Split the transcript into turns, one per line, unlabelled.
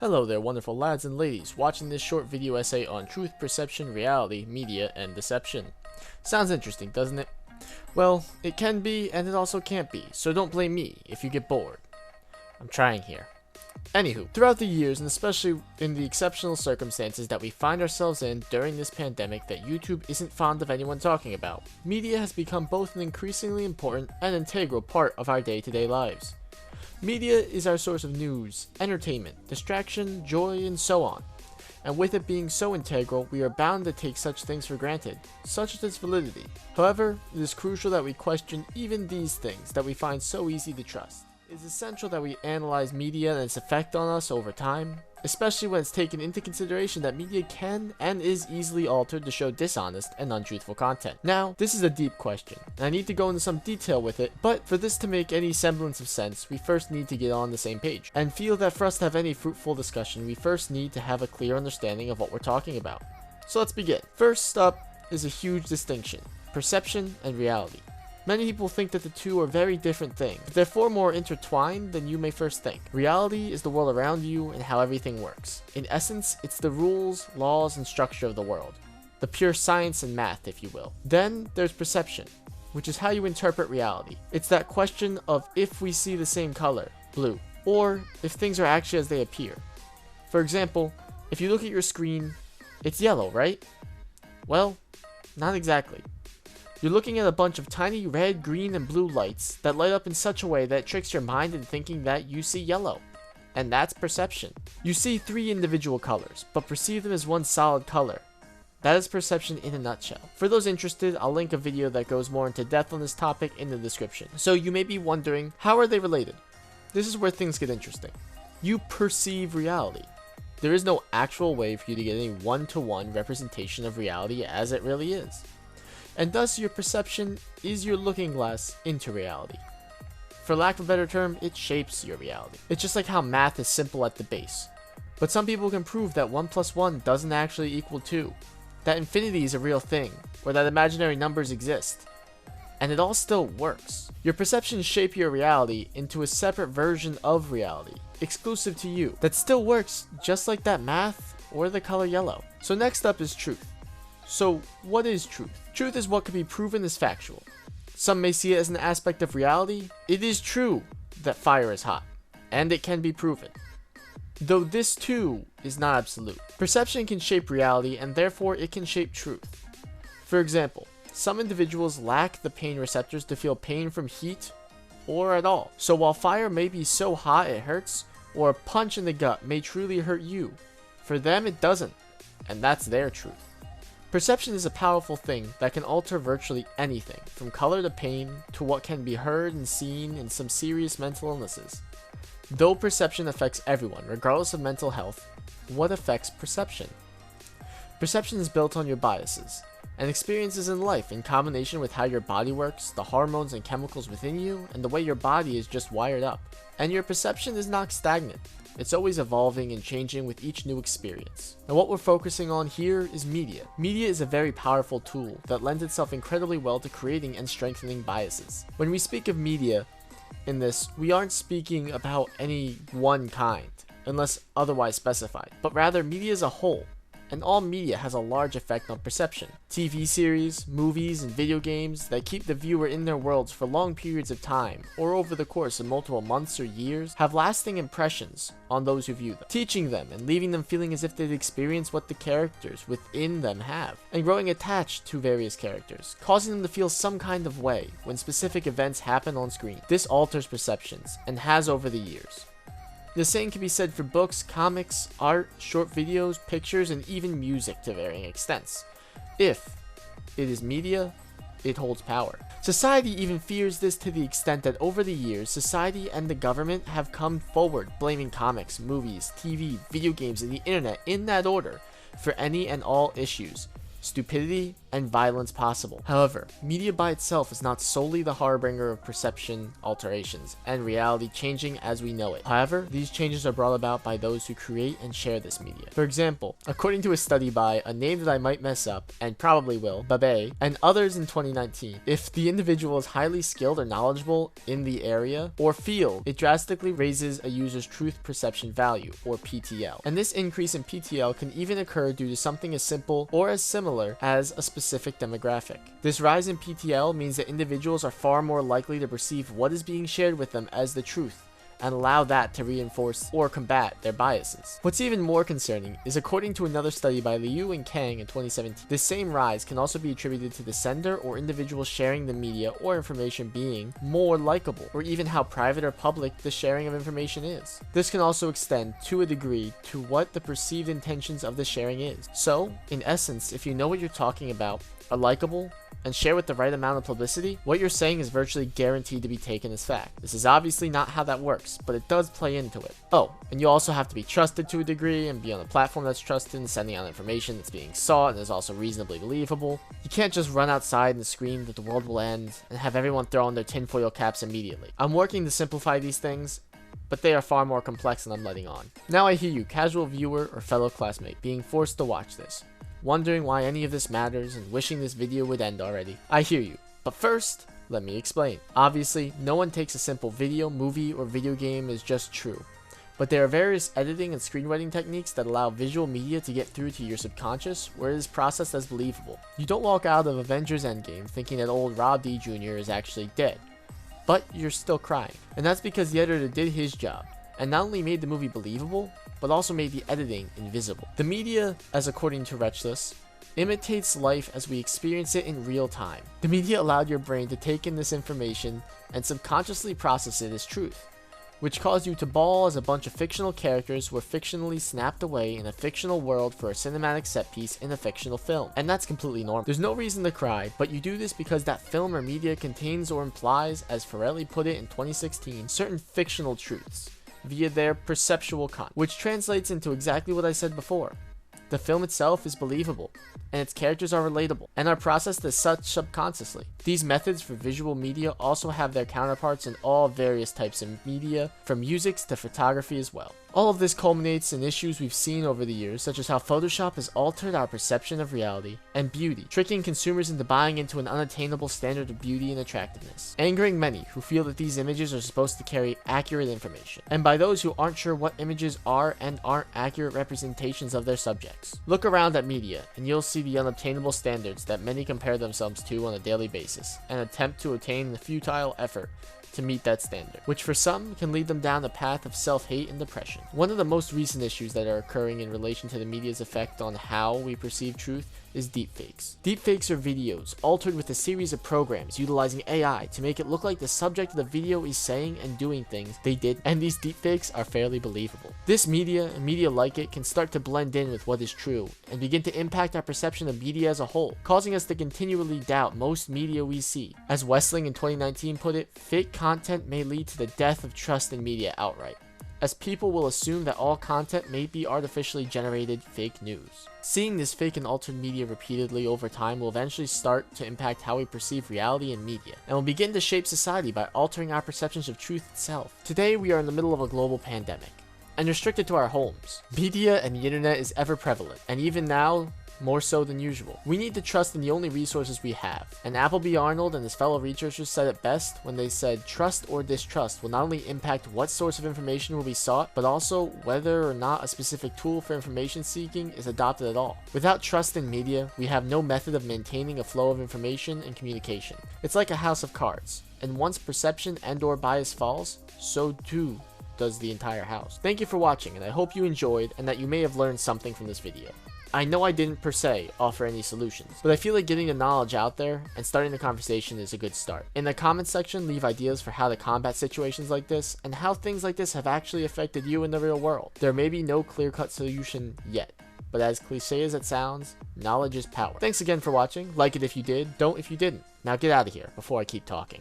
Hello there, wonderful lads and ladies, watching this short video essay on truth, perception, reality, media, and deception. Sounds interesting, doesn't it? Well, it can be, and it also can't be, so don't blame me if you get bored. I'm trying here. Anywho, throughout the years, and especially in the exceptional circumstances that we find ourselves in during this pandemic that YouTube isn't fond of anyone talking about, media has become both an increasingly important and integral part of our day-to-day lives. Media is our source of news, entertainment, distraction, joy, and so on. And with it being so integral, we are bound to take such things for granted, such as its validity. However, it is crucial that we question even these things that we find so easy to trust. It is essential that we analyze media and its effect on us over time, especially when it's taken into consideration that media can and is easily altered to show dishonest and untruthful content. Now, this is a deep question, and I need to go into some detail with it, but for this to make any semblance of sense, we first need to get on the same page, and feel that for us to have any fruitful discussion, we first need to have a clear understanding of what we're talking about. So let's begin. First up is a huge distinction: perception and reality. Many people think that the two are very different things, but they're far more intertwined than you may first think. Reality is the world around you and how everything works. In essence, it's the rules, laws, and structure of the world. The pure science and math, if you will. Then there's perception, which is how you interpret reality. It's that question of if we see the same color, blue, or if things are actually as they appear. For example, if you look at your screen, it's yellow, right? Well, not exactly. You're looking at a bunch of tiny red, green, and blue lights that light up in such a way that it tricks your mind into thinking that you see yellow. And that's perception. You see three individual colors, but perceive them as one solid color. That is perception in a nutshell. For those interested, I'll link a video that goes more into depth on this topic in the description. So you may be wondering, how are they related? This is where things get interesting. You perceive reality. There is no actual way for you to get any one-to-one representation of reality as it really is. And thus your perception is your looking glass into reality. For lack of a better term, it shapes your reality. It's just like how math is simple at the base. But some people can prove that 1 plus 1 doesn't actually equal 2. That infinity is a real thing, or that imaginary numbers exist. And it all still works. Your perceptions shape your reality into a separate version of reality, exclusive to you, that still works just like that math or the color yellow. So next up is truth. So, what is truth? Truth is what can be proven as factual. Some may see it as an aspect of reality. It is true that fire is hot, and it can be proven. Though this too is not absolute. Perception can shape reality, and therefore it can shape truth. For example, some individuals lack the pain receptors to feel pain from heat or at all. So while fire may be so hot it hurts, or a punch in the gut may truly hurt you, for them it doesn't, and that's their truth. Perception is a powerful thing that can alter virtually anything, from color to pain, to what can be heard and seen in some serious mental illnesses. Though perception affects everyone, regardless of mental health, what affects perception? Perception is built on your biases and experiences in life in combination with how your body works, the hormones and chemicals within you, and the way your body is just wired up. And your perception is not stagnant. It's always evolving and changing with each new experience. And what we're focusing on here is media. Media is a very powerful tool that lends itself incredibly well to creating and strengthening biases. When we speak of media in this, we aren't speaking about any one kind, unless otherwise specified, but rather media as a whole. And all media has a large effect on perception. TV series, movies, and video games that keep the viewer in their worlds for long periods of time, or over the course of multiple months or years, have lasting impressions on those who view them, teaching them and leaving them feeling as if they'd experienced what the characters within them have, and growing attached to various characters, causing them to feel some kind of way when specific events happen on screen. This alters perceptions, and has over the years. The same can be said for books, comics, art, short videos, pictures, and even music to varying extents. If it is media, it holds power. Society even fears this to the extent that over the years, society and the government have come forward blaming comics, movies, TV, video games, and the internet in that order for any and all issues: stupidity, and violence possible. However, media by itself is not solely the harbinger of perception alterations and reality changing as we know it. However, these changes are brought about by those who create and share this media. For example, according to a study by a name that I might mess up, and probably will, Babe, and others in 2019, if the individual is highly skilled or knowledgeable in the area or field, it drastically raises a user's truth perception value, or PTL. And this increase in PTL can even occur due to something as simple or as similar as a specific demographic. This rise in PTL means that individuals are far more likely to perceive what is being shared with them as the truth, and allow that to reinforce or combat their biases. What's even more concerning is, according to another study by Liu and Kang in 2017, this same rise can also be attributed to the sender or individual sharing the media or information being more likable, or even how private or public the sharing of information is. This can also extend, to a degree, to what the perceived intentions of the sharing is. So, in essence, if you know what you're talking about, are likable, and share with the right amount of publicity, what you're saying is virtually guaranteed to be taken as fact. This is obviously not how that works, but it does play into it. Oh, and you also have to be trusted to a degree and be on a platform that's trusted and sending out information that's being sought and is also reasonably believable. You can't just run outside and scream that the world will end and have everyone throw on their tinfoil caps immediately. I'm working to simplify these things, but they are far more complex than I'm letting on. Now I hear you, casual viewer or fellow classmate, being forced to watch this, wondering why any of this matters and wishing this video would end already. I hear you, but first, let me explain. Obviously, no one takes a simple video, movie, or video game as just true, but there are various editing and screenwriting techniques that allow visual media to get through to your subconscious where it is processed as believable. You don't walk out of Avengers Endgame thinking that old Rob D. Jr. is actually dead, but you're still crying, and that's because the editor did his job, and not only made the movie believable, but also made the editing invisible. The media, as according to Wretchless, imitates life as we experience it in real time. The media allowed your brain to take in this information and subconsciously process it as truth, which caused you to bawl as a bunch of fictional characters were fictionally snapped away in a fictional world for a cinematic set piece in a fictional film. And that's completely normal. There's no reason to cry, but you do this because that film or media contains or implies, as Farrelly put it in 2016, certain fictional truths via their perceptual content, which translates into exactly what I said before. The film itself is believable, and its characters are relatable, and are processed as such subconsciously. These methods for visual media also have their counterparts in all various types of media, from music to photography as well. All of this culminates in issues we've seen over the years, such as how Photoshop has altered our perception of reality and beauty, tricking consumers into buying into an unattainable standard of beauty and attractiveness, angering many who feel that these images are supposed to carry accurate information, and by those who aren't sure what images are and aren't accurate representations of their subjects. Look around at media, and you'll see the unobtainable standards that many compare themselves to on a daily basis, and attempt to attain the futile effort to meet that standard, which for some can lead them down a path of self-hate and depression. One of the most recent issues that are occurring in relation to the media's effect on how we perceive truth is deepfakes. Deepfakes are videos altered with a series of programs utilizing AI to make it look like the subject of the video is saying and doing things they did, and these deepfakes are fairly believable. This media and media like it can start to blend in with what is true and begin to impact our perception of media as a whole, causing us to continually doubt most media we see. As Westling in 2019 put it, fake content may lead to the death of trust in media outright, as people will assume that all content may be artificially generated fake news. Seeing this fake and altered media repeatedly over time will eventually start to impact how we perceive reality and media, and will begin to shape society by altering our perceptions of truth itself. Today, we are in the middle of a global pandemic, and restricted to our homes. Media and the internet is ever prevalent, and even now, more so than usual. We need to trust in the only resources we have, and Appleby Arnold and his fellow researchers said it best when they said trust or distrust will not only impact what source of information will be sought, but also whether or not a specific tool for information seeking is adopted at all. Without trust in media, we have no method of maintaining a flow of information and communication. It's like a house of cards, and once perception and/or bias falls, so too does the entire house. Thank you for watching, and I hope you enjoyed and that you may have learned something from this video. I know I didn't per se offer any solutions, but I feel like getting the knowledge out there and starting the conversation is a good start. In the comments section, leave ideas for how to combat situations like this and how things like this have actually affected you in the real world. There may be no clear-cut solution yet, but as cliche as it sounds, knowledge is power. Thanks again for watching. Like it if you did, don't if you didn't. Now get out of here before I keep talking.